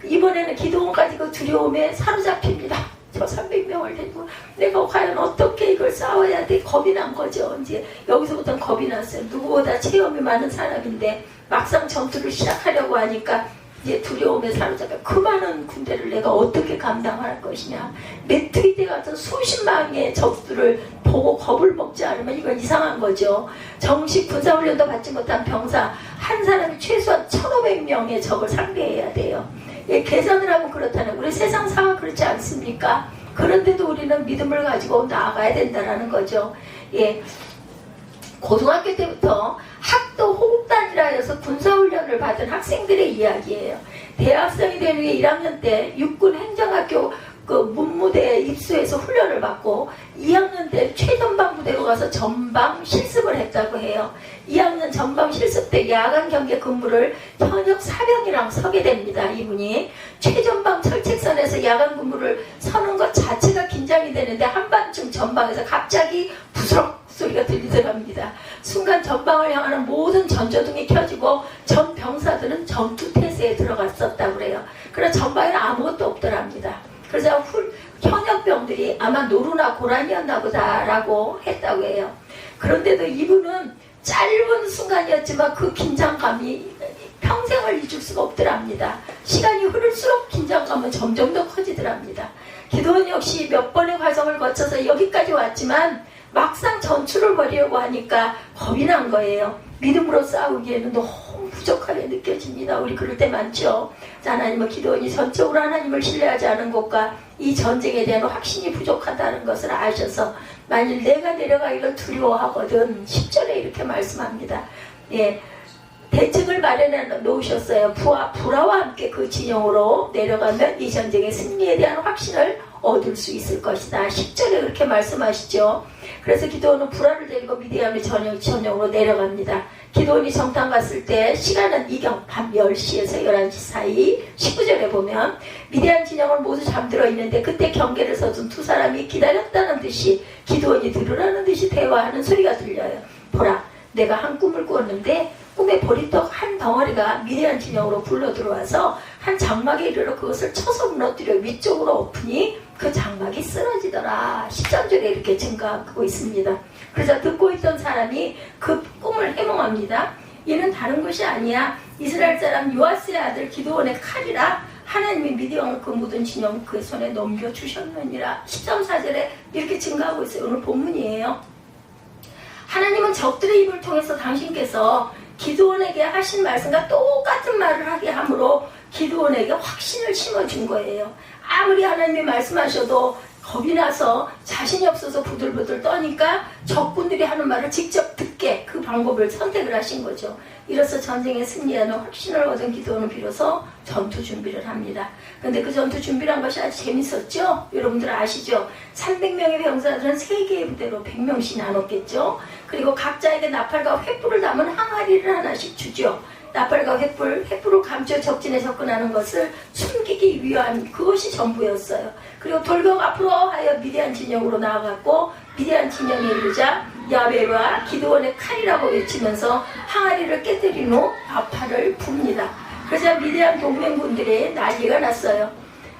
이번에는 기드온까지 그 두려움에 사로잡힙니다. 저 300명을 데리고 내가 과연 어떻게 이걸 싸워야 돼? 겁이 난 거죠. 이제 여기서부터는 겁이 났어요. 누구보다 체험이 많은 사람인데 막상 전투를 시작하려고 하니까 이제 두려움에 사로잡혀 그 많은 군대를 내가 어떻게 감당할 것이냐. 메트기대 같은 수십만의 적들을 보고 겁을 먹지 않으면 이건 이상한 거죠. 정식 군사훈련도 받지 못한 병사 한 사람이 최소한 1,500명의 적을 상대해야 돼요. 예, 계산을 하면 그렇다는, 우리 세상사가 그렇지 않습니까? 그런데도 우리는 믿음을 가지고 나아가야 된다는 거죠. 예, 고등학교 때부터 학도 호국단이라 해서 군사훈련을 받은 학생들의 이야기예요. 대학생이 되는 게 1학년 때 육군 행정학교 그 문무대에 입수해서 훈련을 받고 2학년 때 최전방 부대로 가서 전방 실습을 했다고 해요. 2학년 전방 실습 때 야간 경계 근무를 현역 사병이랑 서게 됩니다. 이분이 최전방 철책선에서 야간 근무를 서는 것 자체가 긴장이 되는데 한밤중 전방에서 갑자기 부스럭 소리가 들리더랍니다. 순간 전방을 향하는 모든 전조등이 켜지고 전 병사들은 전투 태세에 들어갔었다고 그래요. 그래서 전방에는 아무것도 없더랍니다. 그래서 현역병들이 아마 노루나 고란이었나 보다라고 했다고 해요. 그런데도 이분은 짧은 순간이었지만 그 긴장감이 평생을 잊을 수가 없더랍니다. 시간이 흐를수록 긴장감은 점점 더 커지더랍니다. 기드온 역시 몇 번의 과정을 거쳐서 여기까지 왔지만 막상 전투를 벌이려고 하니까 겁이 난 거예요. 믿음으로 싸우기에는 너무 부족하게 느껴집니다. 우리 그럴 때 많죠. 하나님은 기드온이 전적으로 하나님을 신뢰하지 않은 것과 이 전쟁에 대한 확신이 부족하다는 것을 아셔서 만일 내가 내려가기를 두려워하거든 10절에 이렇게 말씀합니다. 예, 대책을 마련해 놓으셨어요. 불화와 함께 그 진영으로 내려가면 이 전쟁의 승리에 대한 확신을 얻을 수 있을 것이다. 10절에 그렇게 말씀하시죠. 그래서 기드온은 불화를 데리고 미디안의 전역으로 내려갑니다. 기드온이 정탐 갔을 때 시간은 이경 밤 10시에서 11시 사이. 19절에 보면 미디안 진영은 모두 잠들어 있는데 그때 경계를 서둔 두 사람이 기다렸다는 듯이 기드온이 들으라는 듯이 대화하는 소리가 들려요. 보라, 내가 한 꿈을 꾸었는데 꿈에 보리떡 한 덩어리가 미디안 진영으로 굴러 들어와서 한 장막에 이르러 그것을 쳐서 무너뜨려 위쪽으로 엎으니 그 장막이 쓰러지더라. 13절에 이렇게 증가하고 있습니다. 그래서 듣고 있던 사람이 그 꿈을 해몽합니다. 이는 다른 것이 아니야. 이스라엘 사람 요아스의 아들 기드온의 칼이라 하나님이 미디안을 그 묻은 진영 그 손에 넘겨주셨느니라. 13절에 이렇게 증가하고 있어요. 오늘 본문이에요. 하나님은 적들의 입을 통해서 당신께서 기드온에게 하신 말씀과 똑같은 말을 하게 함으로 기드온에게 확신을 심어준 거예요. 아무리 하나님이 말씀하셔도 겁이 나서 자신이 없어서 부들부들 떠니까 적군들이 하는 말을 직접 듣게 그 방법을 선택을 하신 거죠. 이로써 전쟁에 승리하는 확신을 얻은 기드온은 비로소 전투 준비를 합니다. 그런데 그 전투 준비를 한 것이 아주 재밌었죠? 여러분들 아시죠? 300명의 병사들은 3개의 부대로 100명씩 나눴겠죠? 그리고 각자에게 나팔과 횃불을 담은 항아리를 하나씩 주죠. 나팔과 횃불을 감춰 적진에 접근하는 것을 숨기기 위한 그것이 전부였어요. 그리고 돌격 앞으로 하여 미디안 진영으로 나아갔고 미디안 진영에 이르자 야훼와 기드온의 칼이라고 외치면서 항아리를 깨뜨린 후 나팔을 붑니다. 그래서 미디안 동맹군들의 난리가 났어요.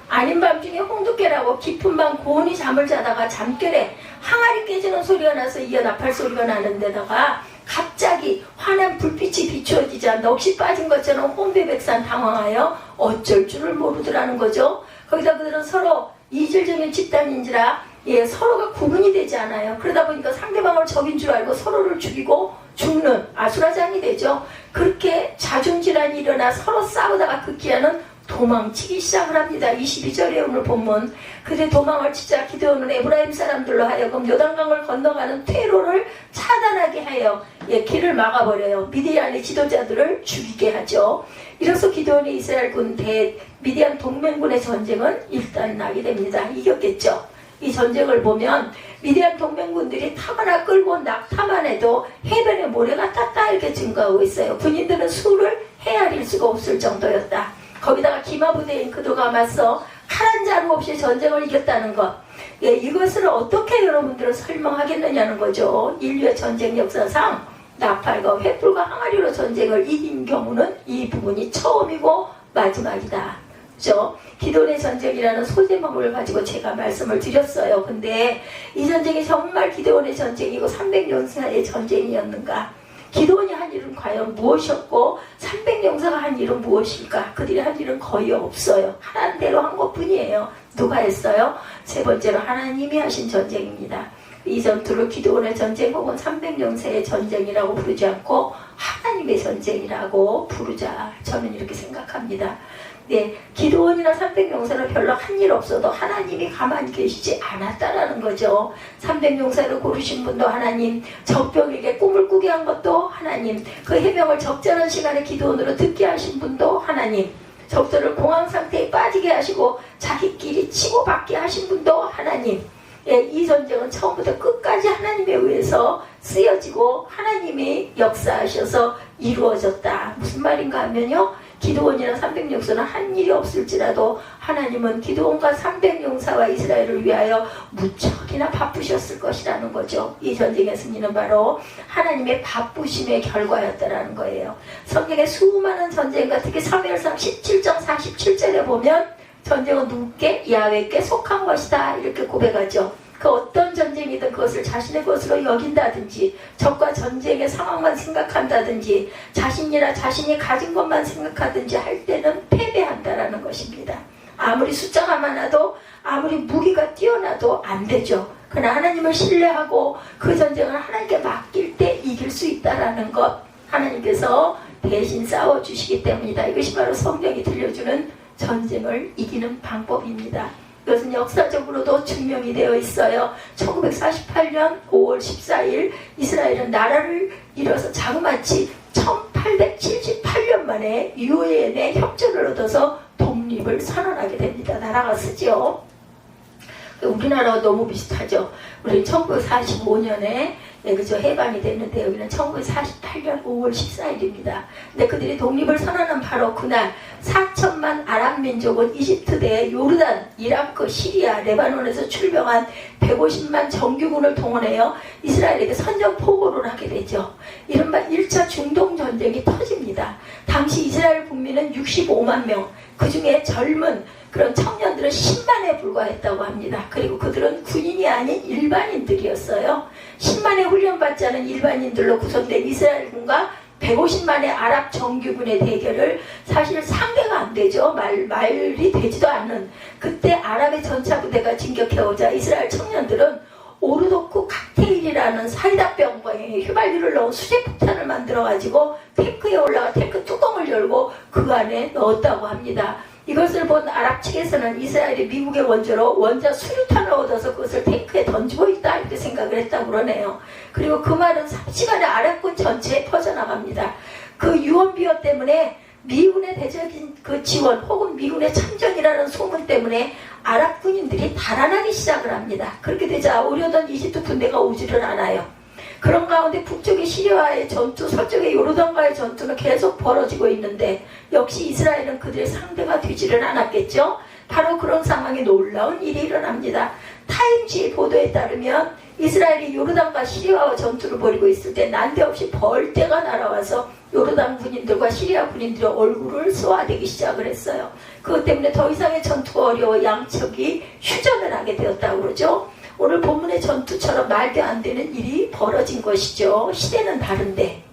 아닌 밤중에 홍두깨라고 깊은 밤 고온히 잠을 자다가 잠결에 항아리 깨지는 소리가 나서 이어 나팔 소리가 나는 데다가 갑자기 환한 불빛이 비추어지자 넋이 빠진 것처럼 홍대백산 당황하여 어쩔 줄을 모르더라는 거죠. 거기다 그들은 서로 이질적인 집단인지라 서로가 구분이 되지 않아요. 그러다 보니까 상대방을 적인 줄 알고 서로를 죽이고 죽는 아수라장이 되죠. 그렇게 자중질환이 일어나 서로 싸우다가 극기하는 도망치기 시작을 합니다. 22절에 오늘 본문. 그들이 도망을 치자 기드온은 에브라임 사람들로 하여금 요단강을 건너가는 퇴로를 차단하게 하여 길을 막아버려요. 미디안의 지도자들을 죽이게 하죠. 이로써 기드온이 이스라엘 군 대 미디안 동맹군의 전쟁은 일단 나게 됩니다. 이겼겠죠. 이 전쟁을 보면 미디안 동맹군들이 탑 하나 끌고 온 낙타만 해도 해변에 모래가 땄다 이렇게 증거하고 있어요. 군인들은 수를 헤아릴 수가 없을 정도였다. 거기다가 기마부대인 그도가 맞서 칼 한 자루 없이 전쟁을 이겼다는 것. 이것을 어떻게 여러분들은 설명하겠느냐는 거죠. 인류의 전쟁 역사상 나팔과 횃불과 항아리로 전쟁을 이긴 경우는 이 부분이 처음이고 마지막이다. 그렇죠? 기드온의 전쟁이라는 소제목을 가지고 제가 말씀을 드렸어요. 근데 이 전쟁이 정말 기드온의 전쟁이고 300년사의 전쟁이었는가? 기드온이 한 일은 과연 무엇이었고 300용사가 한 일은 무엇일까? 그들이 한 일은 거의 없어요. 하나님 대로 한 것뿐이에요. 누가 했어요? 세 번째로 하나님이 하신 전쟁입니다. 이 전투를 기드온의 전쟁 혹은 300용사의 전쟁이라고 부르지 않고 하나님의 전쟁이라고 부르자. 저는 이렇게 생각합니다. 네, 기드온이나 300용사는 별로 한 일 없어도 하나님이 가만히 계시지 않았다라는 거죠. 300용사를 고르신 분도 하나님, 적병에게 꿈을 꾸게 한 것도 하나님, 그 해병을 적절한 시간에 기드온으로 듣게 하신 분도 하나님, 적들을 공황 상태에 빠지게 하시고 자기끼리 치고받게 하신 분도 하나님. 이 전쟁은 처음부터 끝까지 하나님에 의해서 쓰여지고 하나님이 역사하셔서 이루어졌다. 무슨 말인가 하면요, 기드온이나 300용사는 한 일이 없을지라도 하나님은 기드온과 300용사와 이스라엘을 위하여 무척이나 바쁘셨을 것이라는 거죠. 이 전쟁의 승리는 바로 하나님의 바쁘심의 결과였다라는 거예요. 성경의 수많은 전쟁과 특히 사무엘상 17장 47절에 보면 전쟁은 누구께? 야훼께 속한 것이다 이렇게 고백하죠. 그 어떤 전쟁이든 그것을 자신의 것으로 여긴다든지 적과 전쟁의 상황만 생각한다든지 자신이나 자신이 가진 것만 생각하든지 할 때는 패배한다라는 것입니다. 아무리 숫자가 많아도 아무리 무기가 뛰어나도 안 되죠. 그러나 하나님을 신뢰하고 그 전쟁을 하나님께 맡길 때 이길 수 있다라는 것, 하나님께서 대신 싸워주시기 때문이다. 이것이 바로 성경이 들려주는 전쟁을 이기는 방법입니다. 이것은 역사적으로도 증명이 되어 있어요. 1948년 5월 14일 이스라엘은 나라를 잃어서 자그마치 1878년 만에 유엔의 협조를 얻어서 독립을 선언하게 됩니다. 나라가 쓰죠. 우리나라와 너무 비슷하죠. 우리 1945년에 그죠, 해방이 됐는데 여기는 1948년 5월 14일입니다. 근데 그들이 독립을 선언한 바로 그날 4천만 아랍 민족은 이집트 대 요르단, 이라크, 시리아, 레바논에서 출병한 150만 정규군을 동원하여 이스라엘에게 선전포고를 하게 되죠. 이른바 1차 중동 전쟁이 터집니다. 당시 이스라엘 국민은 65만 명, 그 중에 젊은 그런 청년들은 10만에 불과했다고 합니다. 그리고 그들은 군인이 아닌 일반인들이었어요. 10만의 훈련받지 않은 일반인들로 구성된 이스라엘군과 150만의 아랍 정규군의 대결을 사실 상대가 안 되죠. 말이 되지도 않는 그때 아랍의 전차부대가 진격해오자 이스라엘 청년들은 오르도크 칵테일이라는 사이다병에 휘발유를 넣은 수제폭탄을 만들어가지고 탱크에 올라가 탱크 뚜껑을 열고 그 안에 넣었다고 합니다. 이것을 본 아랍 측에서는 이스라엘이 미국의 원조로 원자 수류탄을 얻어서 그것을 탱크에 던지고 있다 이렇게 생각을 했다고 그러네요. 그리고 그 말은 3시간에 아랍군 전체에 퍼져나갑니다. 그 유언비어 때문에 미군의 대적인 그 지원 혹은 미군의 참전이라는 소문 때문에 아랍 군인들이 달아나기 시작을 합니다. 그렇게 되자 오려던 이집트 군대가 오지를 않아요. 그런 가운데 북쪽의 시리아와의 전투, 서쪽의 요르단과의 전투는 계속 벌어지고 있는데 역시 이스라엘은 그들의 상대가 되지를 않았겠죠. 바로 그런 상황에 놀라운 일이 일어납니다. 타임지의 보도에 따르면 이스라엘이 요르단과 시리아와 전투를 벌이고 있을 때 난데없이 벌떼가 날아와서 요르단 군인들과 시리아 군인들의 얼굴을 쏘아대기 시작을 했어요. 그것 때문에 더 이상의 전투가 어려워 양측이 휴전을 하게 되었다고 그러죠. 오늘 본문의 전투처럼 말도 안 되는 일이 벌어진 것이죠. 시대는 다른데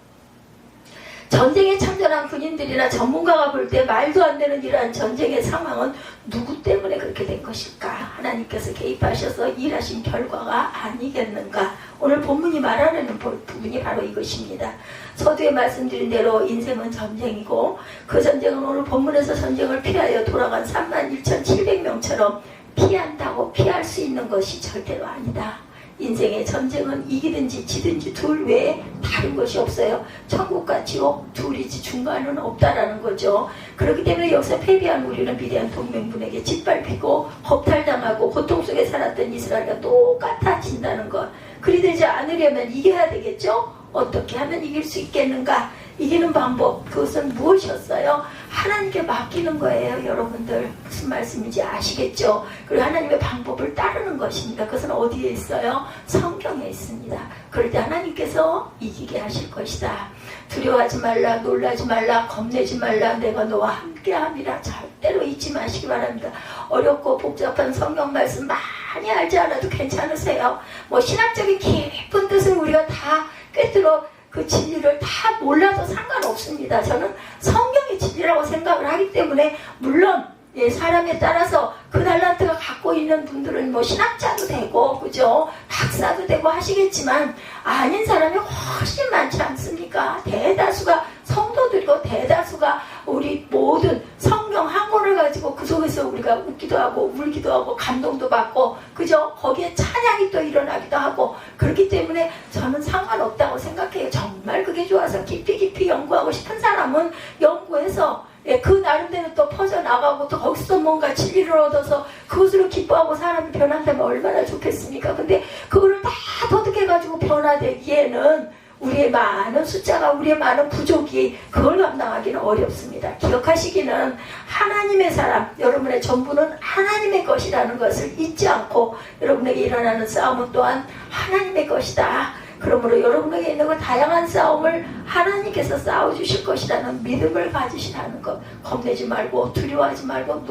전쟁에 참전한 군인들이나 전문가가 볼 때 말도 안 되는 이러한 전쟁의 상황은 누구 때문에 그렇게 된 것일까? 하나님께서 개입하셔서 일하신 결과가 아니겠는가? 오늘 본문이 말하는 부분이 바로 이것입니다. 서두에 말씀드린 대로 인생은 전쟁이고 그 전쟁은 오늘 본문에서 전쟁을 피하여 돌아간 31,700명처럼 피한다고 피할 수 있는 것이 절대로 아니다. 인생의 전쟁은 이기든지 지든지 둘 외에 다른 것이 없어요. 천국과 지옥 둘이지 중간은 없다라는 거죠. 그렇기 때문에 여기서 패배한 우리는 미대한 동맹군에게 짓밟히고 허탈당하고 고통 속에 살았던 이스라엘과 똑같아진다는 것. 그리 되지 않으려면 이겨야 되겠죠? 어떻게 하면 이길 수 있겠는가? 이기는 방법, 그것은 무엇이었어요? 하나님께 맡기는 거예요. 여러분들 무슨 말씀인지 아시겠죠? 그리고 하나님의 방법을 따르는 것입니다. 그것은 어디에 있어요? 성경에 있습니다. 그럴 때 하나님께서 이기게 하실 것이다. 두려워하지 말라, 놀라지 말라, 겁내지 말라, 내가 너와 함께함이라. 절대로 잊지 마시기 바랍니다. 어렵고 복잡한 성경 말씀 많이 알지 않아도 괜찮으세요. 뭐 신학적인 깊은 뜻을 우리가 다 꿰뚫어 그 진리를 다 몰라도 상관없습니다. 저는 성경의 진리라고 생각을 하기 때문에 물론 사람에 따라서 그 달란트가 갖고 있는 분들은 뭐 신학자도 되고 그죠? 박사도 되고 하시겠지만 아닌 사람이 훨씬 많지 않습니까? 대다수가 성도들이고 대다수가 우리 모든 성경 한 권을 가지고 그 속에서 우리가 웃기도 하고 울기도 하고 감동도 받고 그죠? 거기에 찬양이 또 일어나기도 하고 그렇기 때문에 저는 상관없다고 생각해요. 정말 그게 좋아서 깊이 연구하고 싶은 사람은 연구해서 그 나름대로 또 퍼져나가고 또 거기서 뭔가 진리를 얻어서 그것으로 기뻐하고 사람이 변한다면 얼마나 좋겠습니까? 근데 그거를 다 터득해가지고 변화되기에는 우리의 많은 숫자가 우리의 많은 부족이 그걸 감당하기는 어렵습니다. 기억하시기는 하나님의 사람, 여러분의 전부는 하나님의 것이라는 것을 잊지 않고 여러분에게 일어나는 싸움은 또한 하나님의 것이다. 그러므로 여러분에게 있는 그 다양한 싸움을 하나님께서 싸워주실 것이라는 믿음을 가지시라는 것. 겁내지 말고 두려워하지 말고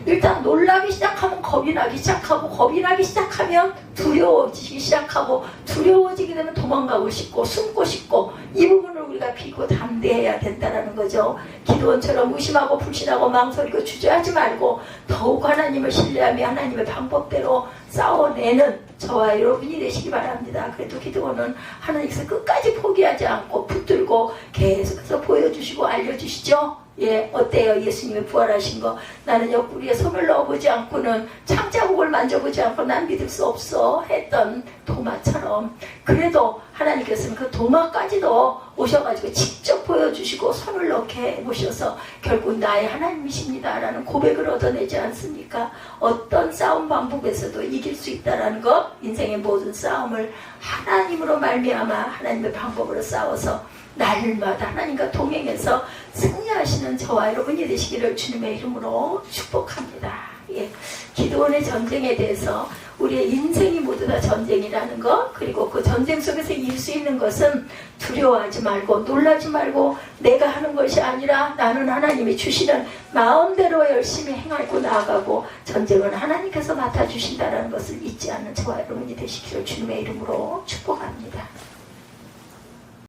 일단 놀라기 시작하면 겁이 나기 시작하고 겁이 나기 시작하면 두려워지기 시작하고 두려워지게 되면 도망가고 싶고 숨고 싶고 이 부분을 우리가 비고 담대해야 된다는 거죠. 기도원처럼 의심하고 불신하고 망설이고 주저하지 말고 더욱 하나님을 신뢰하며 하나님의 방법대로 싸워내는 저와 여러분이 되시기 바랍니다. 그래도 기도원은 하나님께서 끝까지 포기하지 않고 붙들고 계속해서 보여주시고 알려주시죠. 예, 어때요? 예수님이 부활하신 거. 나는 옆구리에 손을 넣어보지 않고는 창자국을 만져보지 않고 난 믿을 수 없어 했던 도마처럼 그래도 하나님께서는 그 도마까지도 오셔가지고 직접 보여주시고 손을 넣게 해보셔서 결국 나의 하나님이십니다 라는 고백을 얻어내지 않습니까? 어떤 싸움 방법에서도 이길 수 있다는 것, 인생의 모든 싸움을 하나님으로 말미암아 하나님의 방법으로 싸워서 날마다 하나님과 동행해서 승리하시는 저와 여러분이 되시기를 주님의 이름으로 축복합니다. 예, 기도원의 전쟁에 대해서 우리의 인생이 모두 다 전쟁이라는 것, 그리고 그 전쟁 속에서 이길 수 있는 것은 두려워하지 말고 놀라지 말고 내가 하는 것이 아니라 나는 하나님이 주시는 마음대로 열심히 행하고 나아가고 전쟁은 하나님께서 맡아주신다는 것을 잊지 않는 저와 여러분이 되시기를 주님의 이름으로 축복합니다.